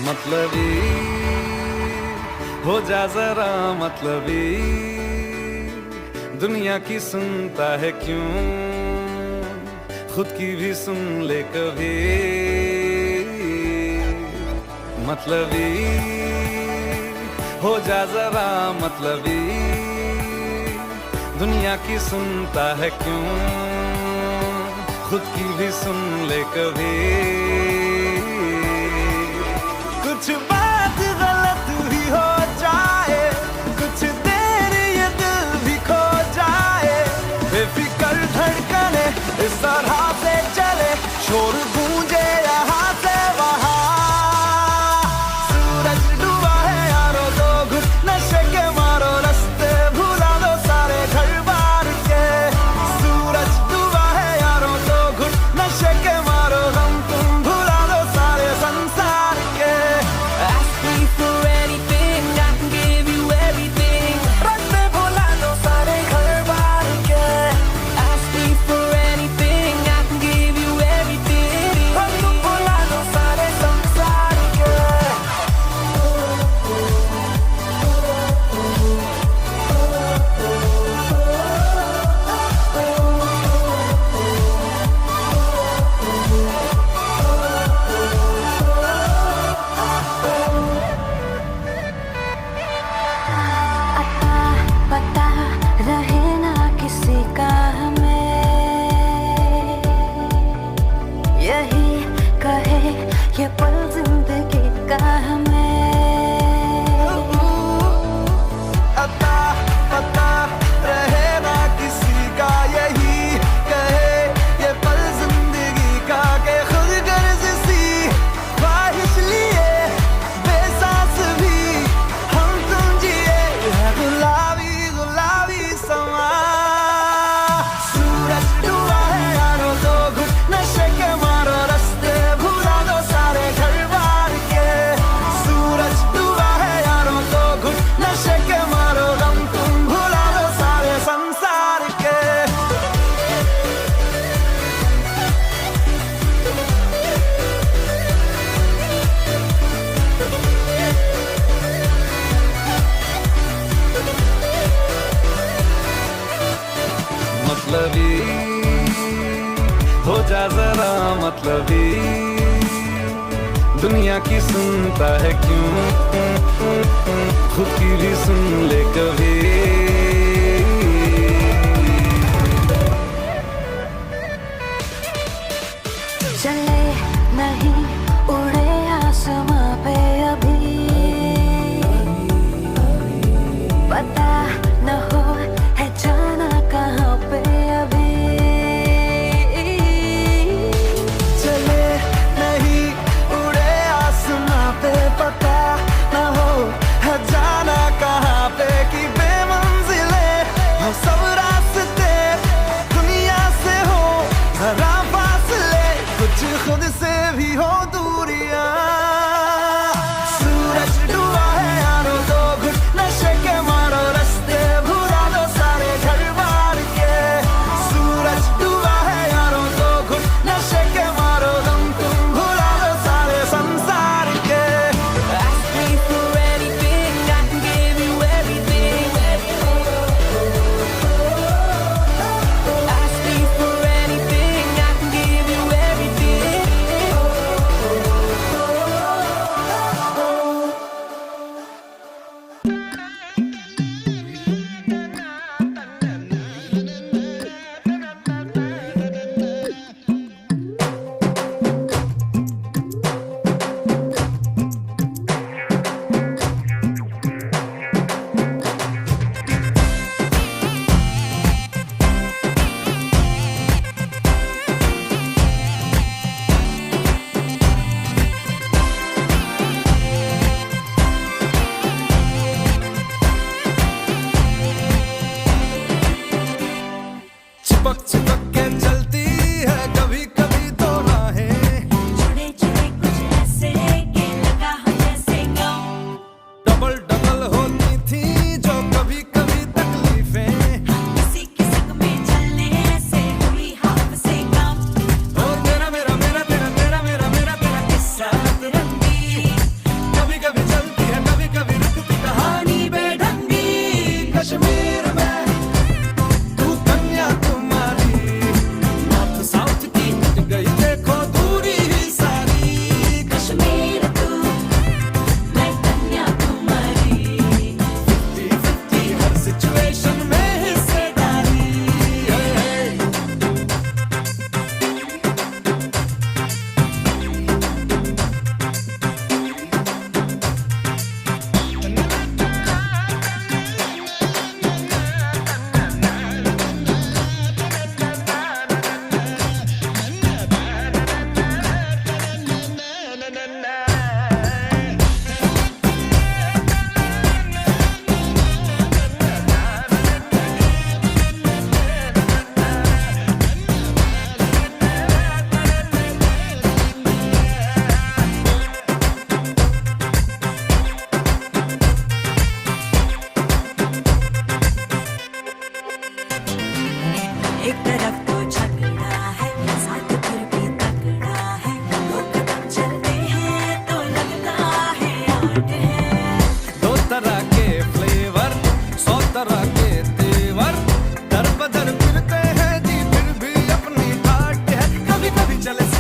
मतलबी हो जा जरा मतलबी, दुनिया की सुनता है क्यों, खुद की भी सुन ले कभी। मतलबी हो जा जरा मतलबी, दुनिया की सुनता है क्यों, खुद की भी सुन ले कभी। कुछ बात गलत भी हो जाए, कुछ देर ये दिल भी खो जाए, बेफिक्र धड़कने इस तरह से चले, शोर गूंजे यहाँ से वहाँ। सूरज डूबा है यारो, दो घुट नशे के मारो, रास्ते भुला दो सारे घर बार के। सूरज डूबा है यारो, दो घुट नशे के मारो, हम तुम भुला दो सारे संसार के। Ask me for anything, I can give you everything. रास्ते भुला दो सारे घर बार के। Ask me for anything, I can give you everything. हम तुम भुला दो सारे संसार के। अता पता रहे ना किसी का हमें, यही कहे ये पल जिंदगी का हमें। अता पता रहे ना किसी का, यही कहे ये पल जिंदगी का, के खुद गर्ज सी ख्वाहिश लिए बेसास भी हम तुम जिए, है गुलाबी गुलाबी समा। सूरज डूबा है यारो, दो घुट नशे के मारो, रास्ते भुला दो सारे घर बार के। सूरज डूबा है यारो, दो घुट नशे के मारो, हम तुम भुला दो सारे संसार के। मतलबी हो जा जरा मतलबी, दुनिया की सुनता है क्यों, खुद की भी सुन ले कभी। चले नहीं उड़े आसमां पे अभी, पता न हो है जाना कहाँ पे अभी। चले नहीं उड़े आसमां पे, पता न हो है जाना कहाँ पे, कि बेमंजिले हो सब रास्ते, दुनिया से हो जरा फासले, कुछ खुद से भी हो दूरियां। सूरज डूबा है यारो, दो घुट नशे के मारो,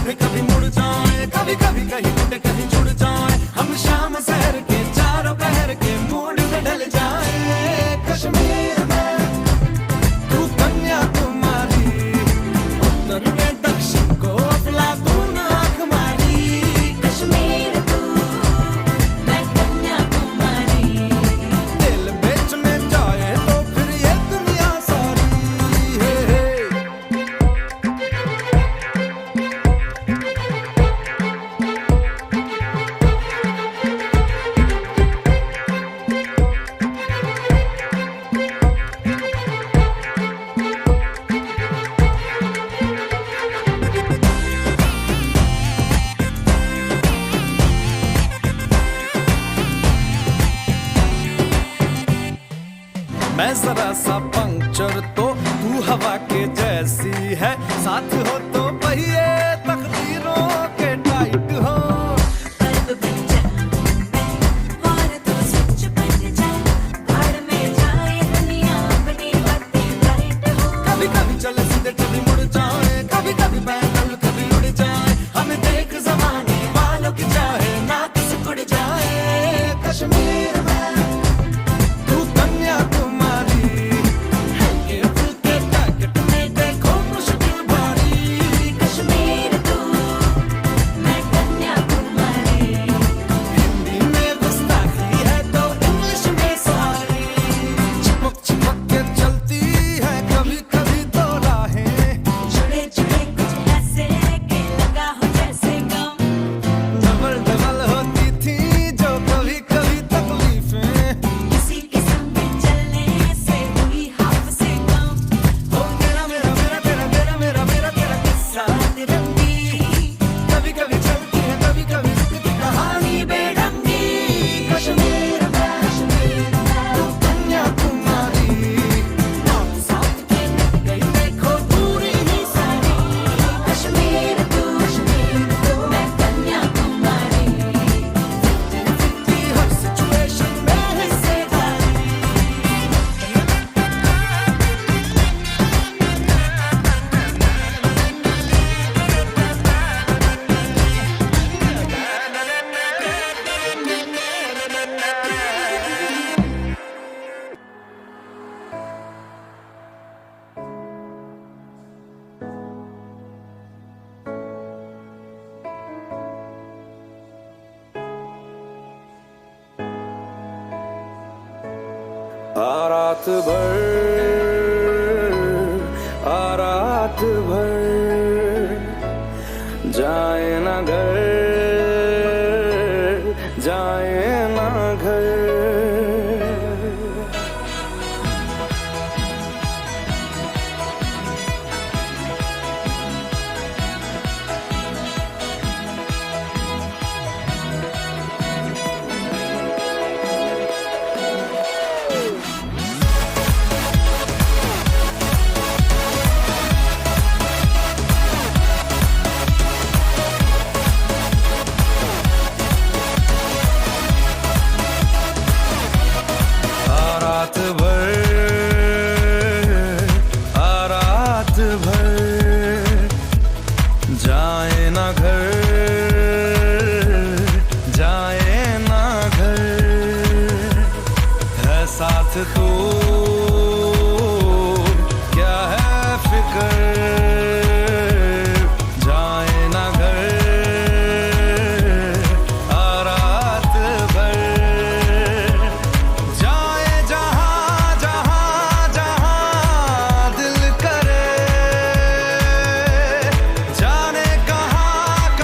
कभी कभी मुड़ जाए, कभी कभी कहीं टूटे कहीं जुड़ जाए, हम शाम शहर के चारों पहर के मूड में ढल जाए। कश्मीर में तू कन्याकुमारी, उत्तर में दक्षिण को अफलातून आंख मारी। कश्मीर तू मैं कन्याकुमारी, दिल बेचने जाए तो फिर ये दुनिया सारी। मैं जरा सा पंक्चर तो तू हवा के जैसी है, साथ हो तो पहिए तकदीरों के टाइट हो। कल्ब बन जाए और तू स्विच बन जाए, भाड़ में जाए दुनिया अपनी बातें लाइट हो। कभी कभी चले सीधे कभी मुड़ जाए, कभी कभी पैदल कभी उड़ जाए, हमें देख जमाने वालों की चाहे ना किसी उड़ जाए। कश्मीर में तू कन्याकुमारी, हल्के फुल्के पैकेट में देखो मुश्किल भारी। कश्मीर तू मैं कन्याकुमारी, हिंदी में गुस्ताखी है तो इंग्लिश में सारी, चिपक चिपक के चलती है कभी कभी तो राहें, जुड़े जुड़े कुछ ऐसे कि लगा हो जैसे गम। डबल डबल होती थी जो कभी कभी तकलीफें। किसी के संग चलने से हुई हाफ से कम। ओ मेरा मेरा मेरा तेरा तेरा मेरा मेरा तेरा किस्सा तिरंगी कभी कभी चलती है कभी कभी रुकती कहानी बेढंगी। कश्मीर में तू कन्याकुमारी, नॉर्थ साउथ के मिट गई देखो पूरी ही सारी। कश्मीर तू मैं कन्याकुमारी, की हर सिचुएशन में हिस्सेदारी। आ रात भर जाए ना घर, जाए ना घर। जाए ना घर, जाए ना घर, है साथ तू क्या है फिकर। जाए ना घर, आ रात भर, जाए जहाँ जहाँ जहाँ दिल करे, जाने कहाँ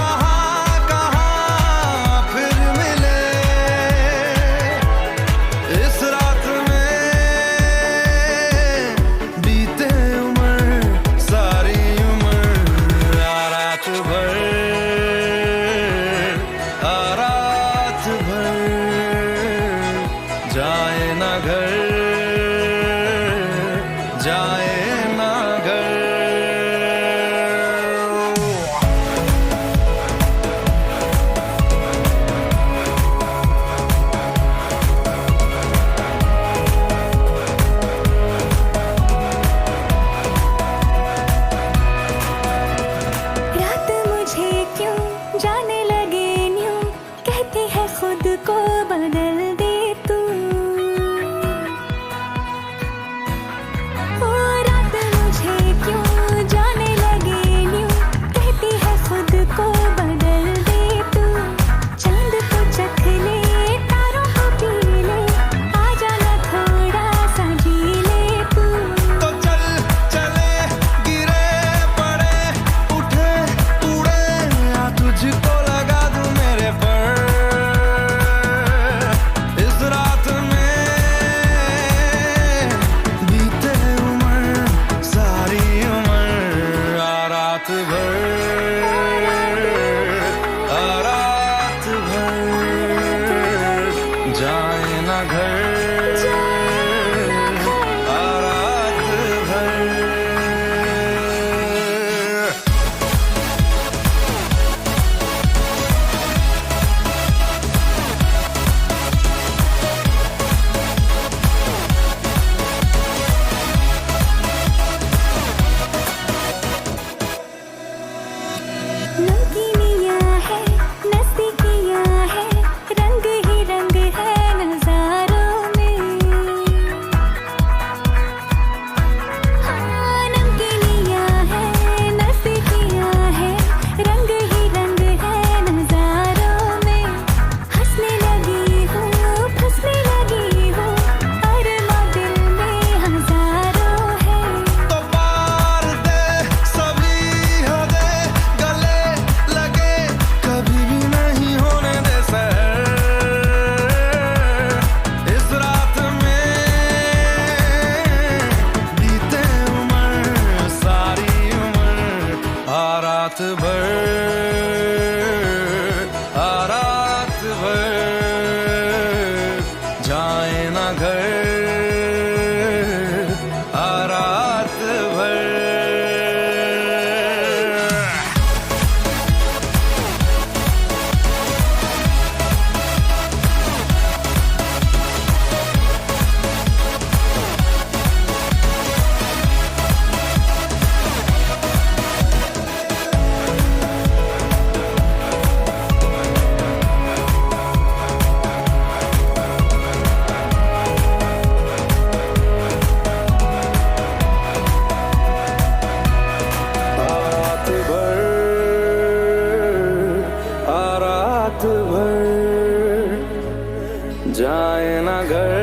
जाए ना घर,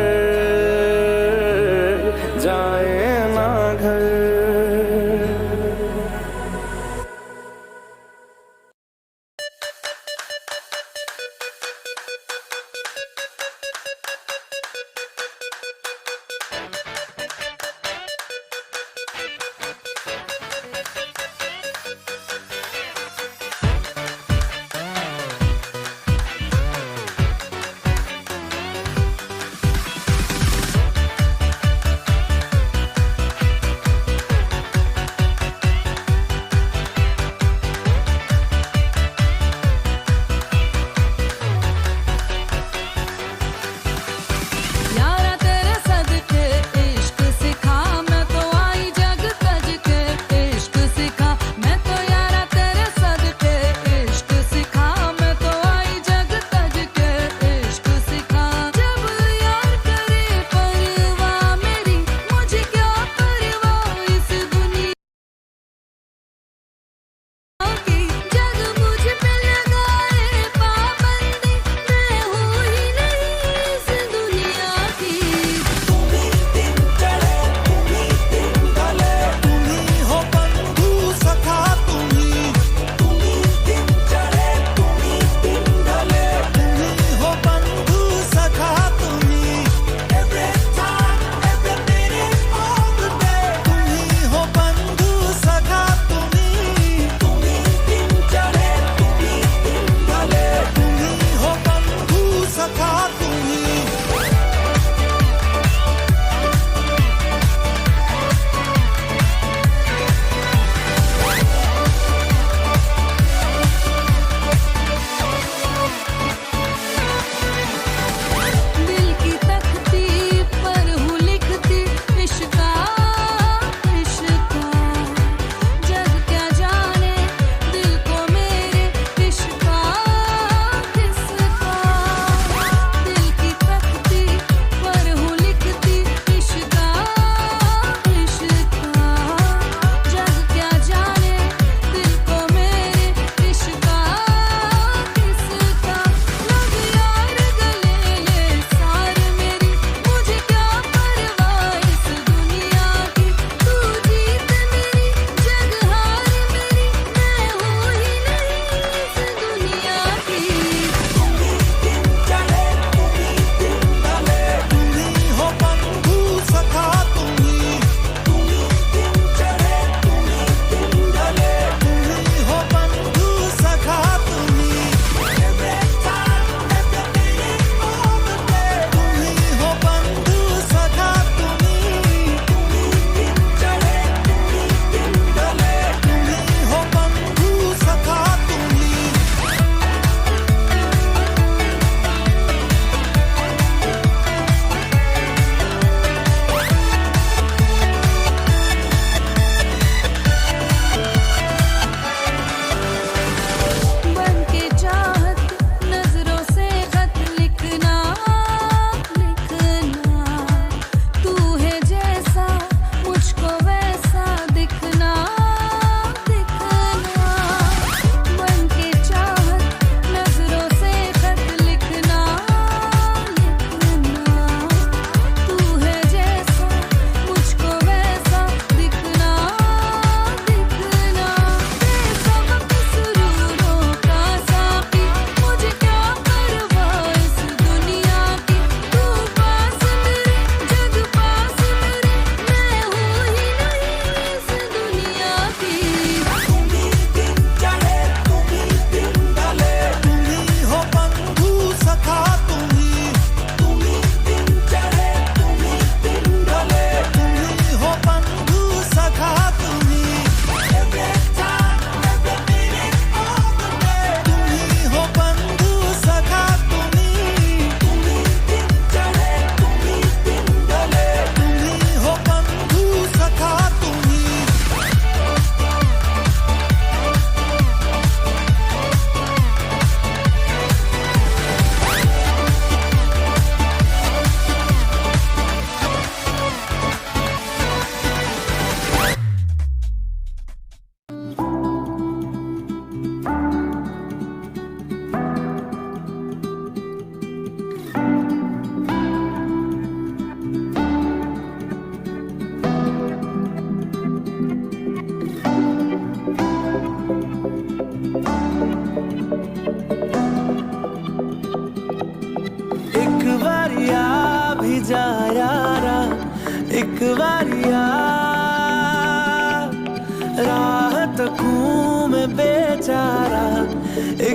जाए ना घर।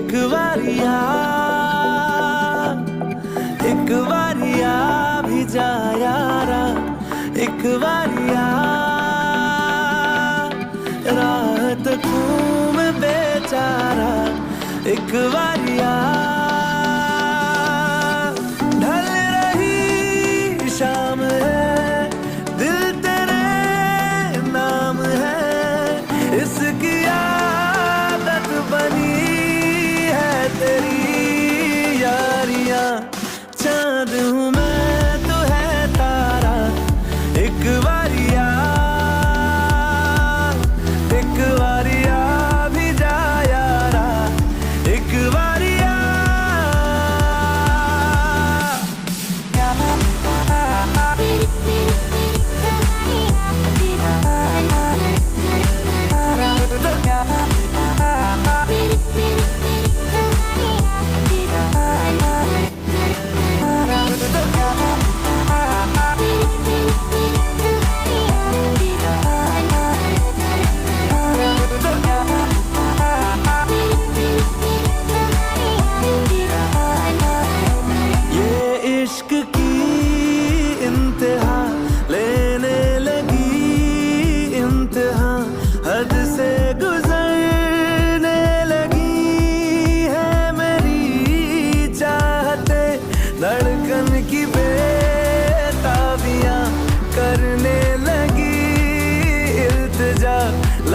एक बारिया भी जा यारा, एक बारिया रात घूम बेचारा, एक बारिया ढल रही शाम है, दिल तेरे नाम है, इसकी आदत बनी है तेरी यारियां। चांद हूँ मैं तो है तारा, एक बारिया भी जा यारा, एक बारिया। इश्क की इंतहा लेने लगी, इंतहा हद से गुजरने लगी है मेरी चाहते, धड़कन की बेताबियां करने लगी, इल्तिजा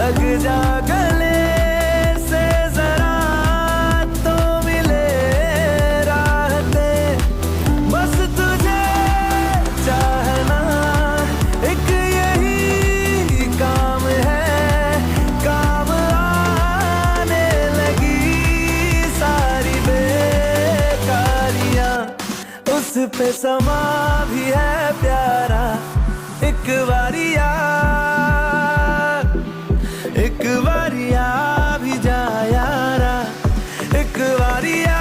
लग जा गले से जरा तो मिले राहते, बस तुझे चाहना एक यही काम है, काम आने लगी सारी बेकारियां, उस पे समा भी है प्यारा, एक बारिया भी जा यारा, एक बारिया।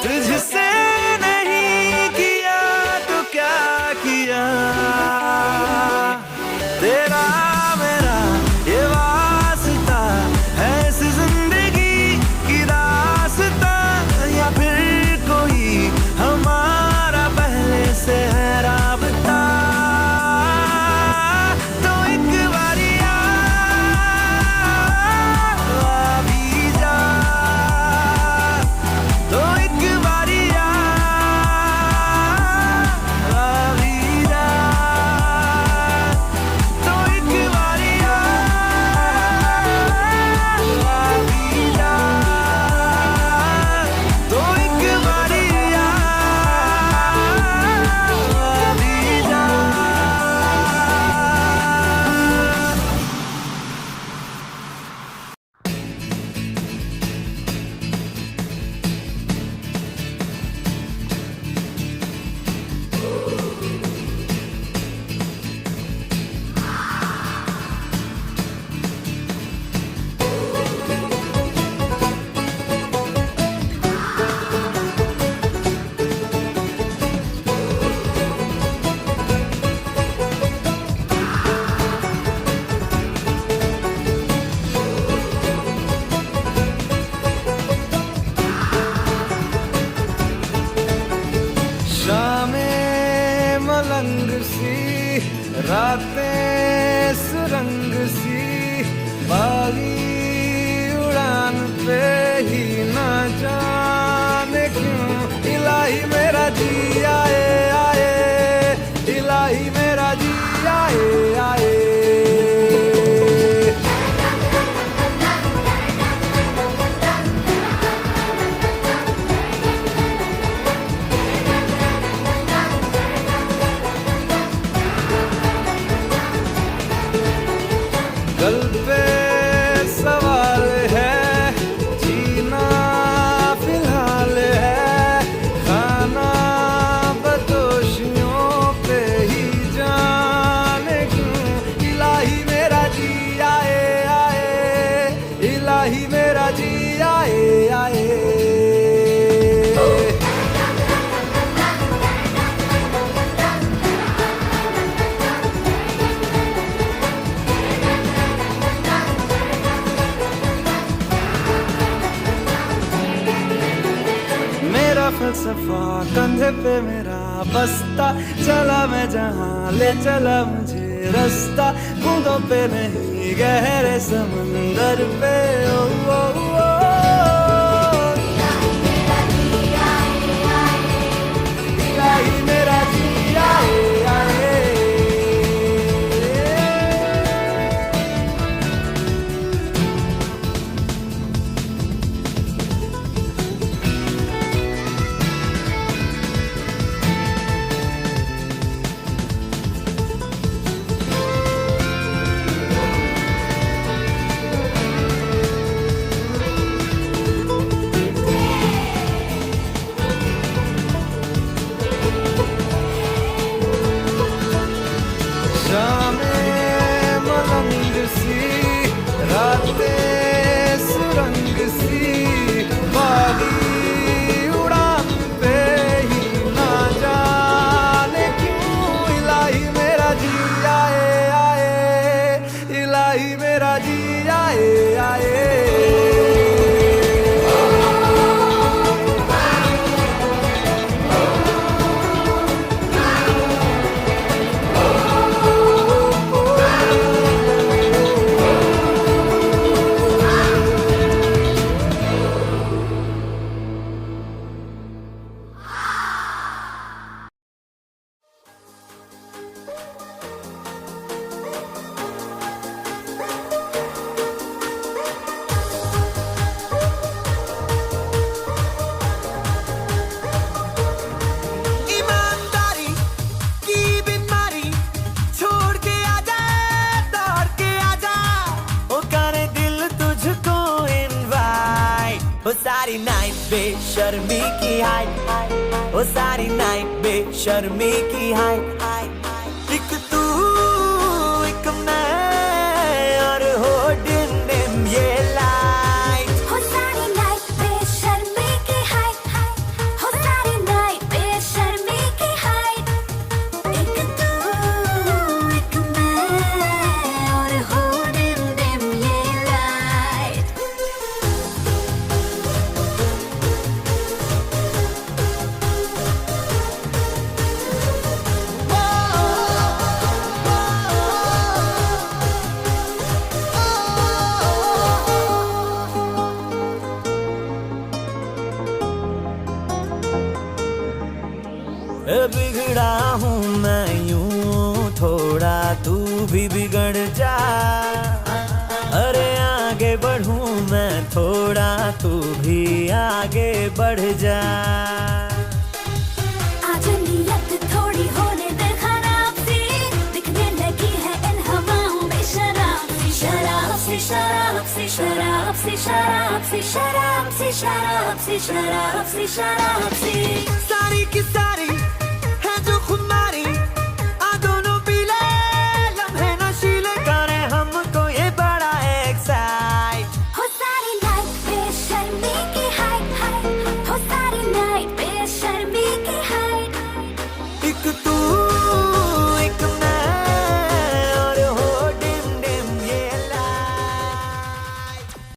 तुझसे नहीं किया तो क्या किया, तेरा मेरा ये वास्ता है इस जिंदगी की दास्ता, या फिर कोई हमारा पहले से है राबता, तो एक बारिया भी जा, तो एक बारिया भी जा, तो एक बारिया भी जा, तो एक बारिया भी जा। शामें मलंग सी, रातें सुरंग सी, बागी उड़ान पे ही ना जाने क्यों इलाही मेरा जी आए आए, इलाही मेरा जी आए आए। पे मेरा बस्ता, चला मैं जहाँ ले चला मुझे रास्ता, बूंदों पे नहीं गहरे समंदर पे। ओ, ओ, ओ, इलाही मेरा जिया आए। शामें मलंग सी, रातें सुरंग सी, बागी उड़ान पे ही ना जाने क्यों इलाही मेरा जी आए आए, इलाही मेरा जी आए आए। ईमानदारी की बीमारी छोड़ के आजा, दौड़ के आजा, ओ करे दिल तुझको इनवाइट। ओ सारी नाइट बेशर्मी की हाइट, ओ सारी नाइट बेशर्मी की हाइट। एक तू एक मैं और हो डिम डिम ये लाइट। हो सारी नाइट बेशर्मी की हाइट, हो सारी नाइट बेशर्मी की हाइट। एक तू एक मैं और हो डिम डिम ये लाइट। बिगड़ा हूँ मैं यूं थोड़ा, तू भी बिगड़ जा। अरे आगे बढ़ूं मैं थोड़ा, तू भी आगे बढ़ जा। आज नियत थोड़ी होने दे खराब सी, दिखने लगी है इन हवाओं में शराब सी, शराब सी, शराब सी, शराब सी, शराब सी, शराब सी, शराब सी, शराब सी, शराब सी।